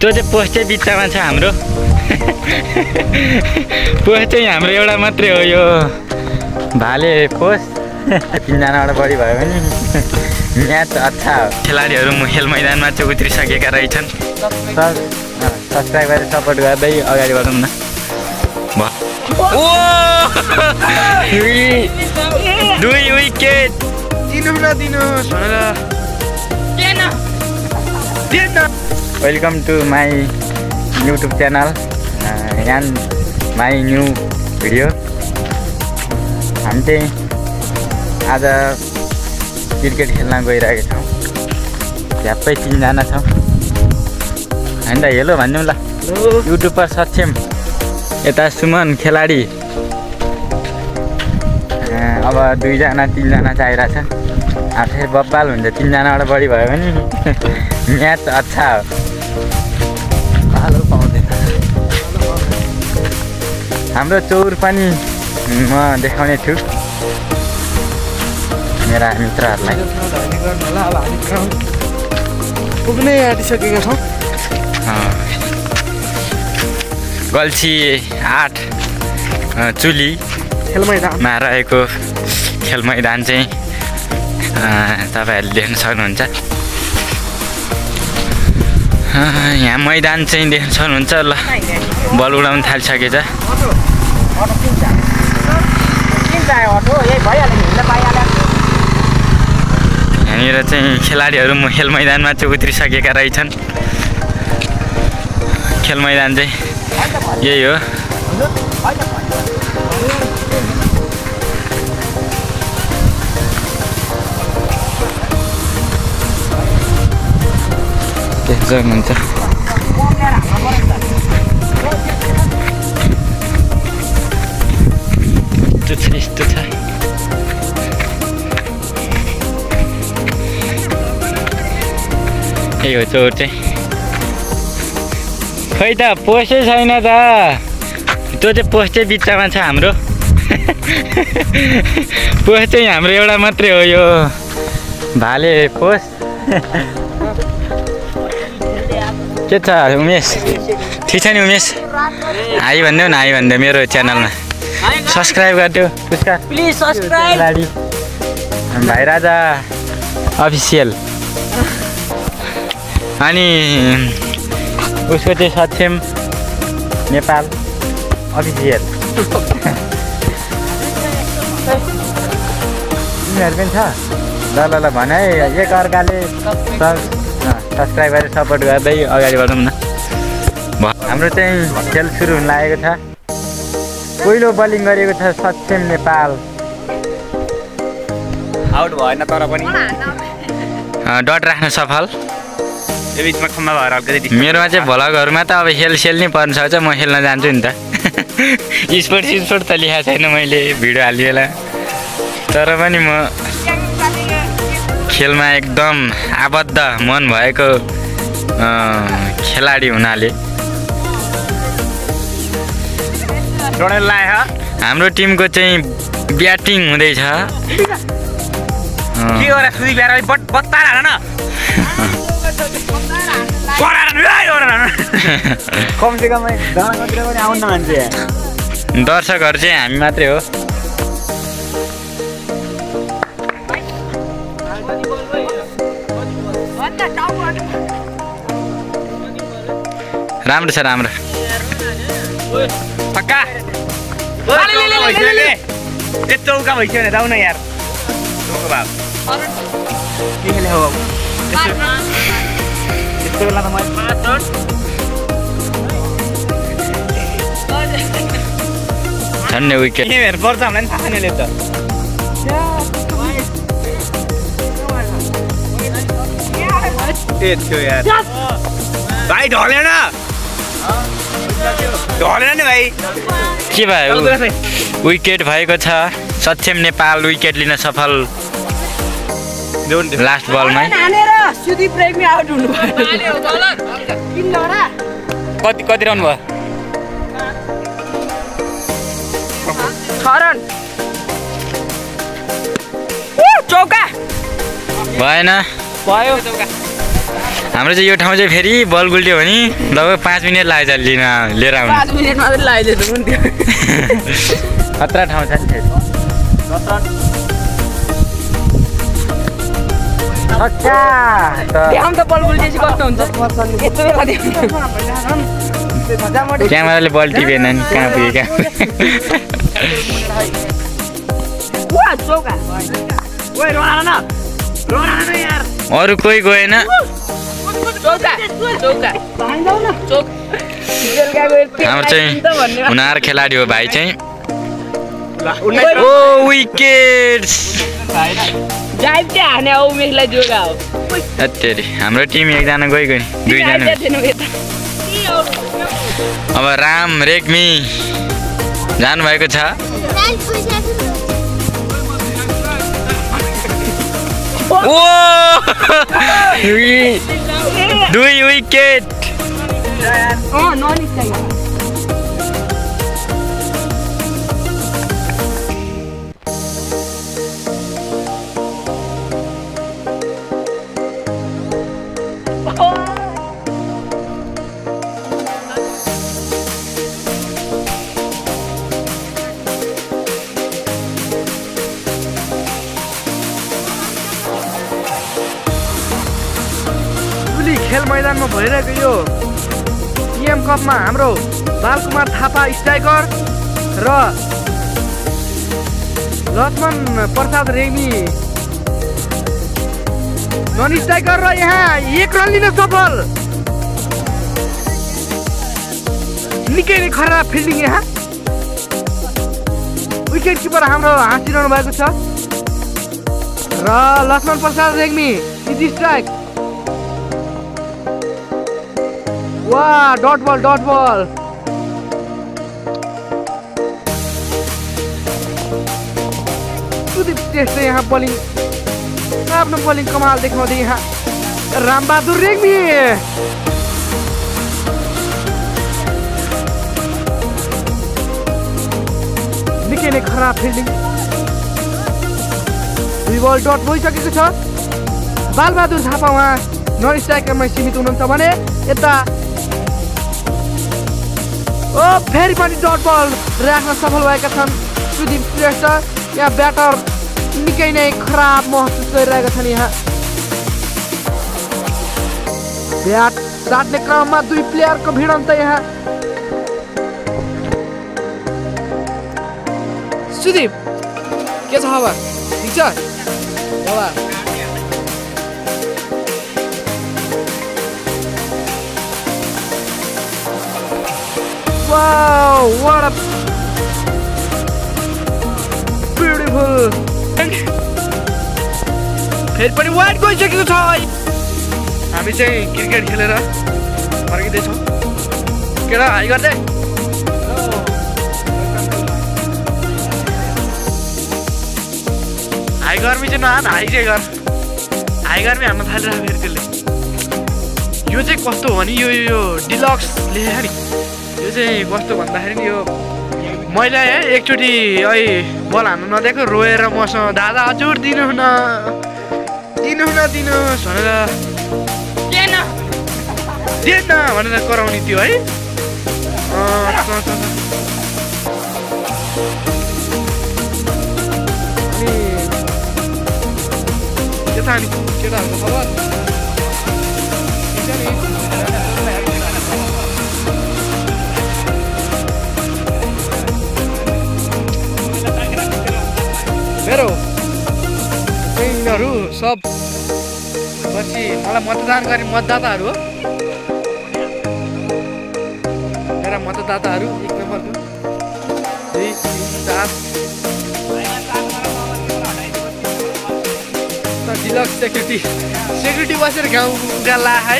त्यो चाहिँ पोस्ट चाहिँ बिचमा छ हाम्रो पोस्ट चाहिँ हाम्रो एउटा मात्रै हो यो भाले पोस्ट 3 जनाबाट बढी भयो भने म्याच अच्छा हो खेलाडीहरू खेल मैदानमा चाहिँ उत्रिसकेका रहेछन् सब्सक्राइबर सपोर्ट गर्दै अगाडि बढौँ न दुई wicket welcome to my YouTube channel and my new video हामी चाहिँ आज क्रिकेट खेल्न गइरहेका छौँ झ्याप्पै 3 जना छौँ होइन त हेलो भनिदिउँ ल युट्युबर सक्षम यता सुमन खेलाडी अब 2 जना 3 जना चाहिरहेछ फेरि बब्बाल हुन्छ 3 जनाबाट बढी भयो भने म्याच अच्छा हो पालो पाउँदैन हाम्रो चौर पनि म देखाउने छु मेरा मित्रहरूलाई पुग्नै आँटिसकेका छौँ गल्छी 8 चुली खेलमैदानमा रहेको खेल मैदान चाहिँ तपाईँहरूले देख्न सक्नुहुन्छ यहाँ मैदान चाहिँ देख्न सक्नुहुन्छ ल बल उडाउन थालिसकेछ यहाँनिर चाहिँ खेलाडीहरू खेल मैदानमा चाहिँ उत्रिसकेका रहेछन् खेल मैदान चाहिँ यही हो देख्न सक्नुहुन्छ यस्तो छ यही हो चौर चाहिँ खै त पोस्टै छैन त त्यो चाहिँ पोस्ट चाहिँ बिचमा छ हाम्रो पोस्ट चाहिँ हाम्रो एउटा मात्रै हो यो भाले पोस्ट के छ उमेश ठिक छ नि उमेश हाई भनिदेऊ न हाई भनिदेऊ मेरो च्यानलमा सब्सक्राइब गरिदेऊ पुस्कार प्लिज सब्सक्राइब भाइ राजा अफिसियल अनि उसको चाहिँ सक्षम नेपाल अफिसियल यिनीहरू पनि छ ल ल ल भने एक अर्काले सब्सक्राइब गरेर सपोर्ट गर्दै अगाडि बढौँ न हाम्रो चाहिँ खेल सुरु हुन लागेको छ पहिलो बलिङ गरेको छ सक्षम नेपाल आउट भएन तर पनि डट राख्न सफल यो बिचमा खम्बा भएर अलिकति मेरोमा चाहिँ भ्लगहरूमा त अब खेल नि पर्न सक्छ म खेल्न जान्छु नि त स्पोर्ट त लेखाएको छैन मैले भिडियो हाल्ने बेला तर पनि म खेलमा एकदम आबद्ध मन भएको खेलाडी हुनाले हाम्रो टिमको चाहिँ ब्याटिङ हुँदैछ दर्शकहरू चाहिँ हामी मात्रै हो राम्रो छ राम्रो पक्का चौका भइसक्यो भने जाऊ न यार चौको भाव के खेले हो यस्तो बेला त मैले झन्डै विकेट हेर पर्छ हामीलाई नि थाहा छैन त ए थियो यार भाइ ढलेन नि भाइ के भयो विकेट भएको छ सक्षम नेपाल विकेट लिन सफल लास्ट बलमै कति रन भयो 6 रन चौका भएन भयो हाम्रो चाहिँ यो ठाउँ चाहिँ फेरि बल गुल्ट्यो भने लगभग 5 मिनट लाग्छ लिएर आउनु 5 मिनट मात्रै लगाइदिएको हुन्थ्यो खतरा ठाउँ छ नि फेरि ध्यान त बल गुल्टेपछि कस्तो हुन्छ यस्तो बेला क्यामेराले बल टिपेन नि कहाँ पुगे क्या अरू कोही गएन हाम्रो चाहिँ हुनार खेलाडी हो भाइ चाहिँ ओ विकेट्स हाम्रो टिम एकजना गइगयो नि 2 जना अब राम रेग्मी जानुभएको छ ओ 2 विकेट खेल मैदानमा भइरहेको यो टिएम कपमा हाम्रो बालकुमार थापा स्ट्राइकर र लक्ष्मण प्रसाद रेग्मी नन स्ट्राइकर र यहाँ 1 रन लिन सफल निकै नै खराब फिल्डिङ यहाँ विकेट किपर हाम्रो हाँसिरहनु भएको छ र लक्ष्मण प्रसाद रेग्मी इज स्ट्राइक वाह डट बल सुदीप टेस्ट यहाँ बलिङ आफ्नो बलिङ कमाल देखाउँदै यहाँ रामबहादुर रेग्मी निकै नै खराब फिल्डिङ 2 बल डट भइसकेको छ बालबहादुर थापा उहाँ नन स्ट्राइकरमा सीमित हुनुहुन्छ भने यता ओ फेरि पनि डट बल राख्न सफल भएका छन् सुदीप श्रेष्ठ यहाँ ब्याटर निकै नै खराब महसुस गरिरहेका छन् यहाँ ब्याट साट्ने क्रममा 2 प्लेयरको भिडन्त यहाँ सुदीप के छ खबर ठिक छ बाबा Wow, what a beautiful. फेरि पनि वाइड गइसकेको छ हामी चाहिँ क्रिकेट खेलेर फर्किँदैछौँ केटा हाई गर्दै हाई गर्मी चाहिँ नहान हाई चाहिँ गर हाई गर्मी हान्न थालेर फेरि त्यसले यो चाहिँ कस्तो हो भने यो डिलक्स लेखेर नि यो चाहिँ कस्तो भन्दाखेरि नि यो मैले एकचोटि अहिले बल हान्नु नदिएको रोएर मसँग दादा हजुर दिनुहोस् भनेर दिएन भनेर कराउने थियो है अनि के छ नि केटाहरूको खबर मेरो यिनीहरू सब पछि मलाई मतदान गर्ने मतदाताहरू हो मेरा मतदाताहरू 1 नम्बरको 2 3 4 डिलक्स सेक्युरिटी बसेर गाउँ गल्ला है